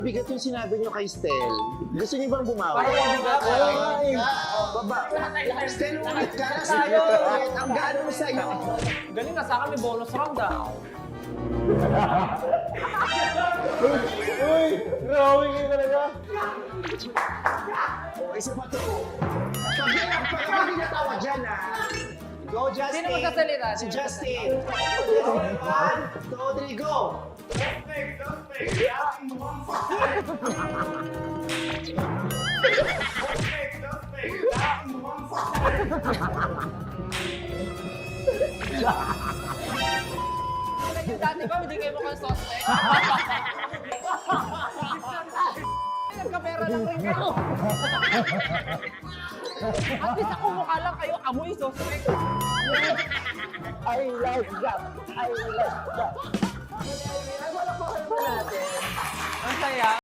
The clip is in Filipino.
Bigat yung sinabi nyo kay Stel. Gusto niyo bang bumawi? Parang bigat. Ay! Baba. Stel, ulit ka na sa'yo. Ulit. Ang gano'n sa'yo. Galing na sa akin, may bonus round ah. Uy! Grabe kayo talaga. Isa pa to. Pag natawa dyan, ha? Go, Justin. Sino magsasalita? Si Sino Justin. 1, 2, 3, go! Dati ba, hindi kayo mukhang suspect? Nagkapera lang rin kayo. At least ako mukha lang kayo, amoy suspect. I like that. I like that. Ang saya.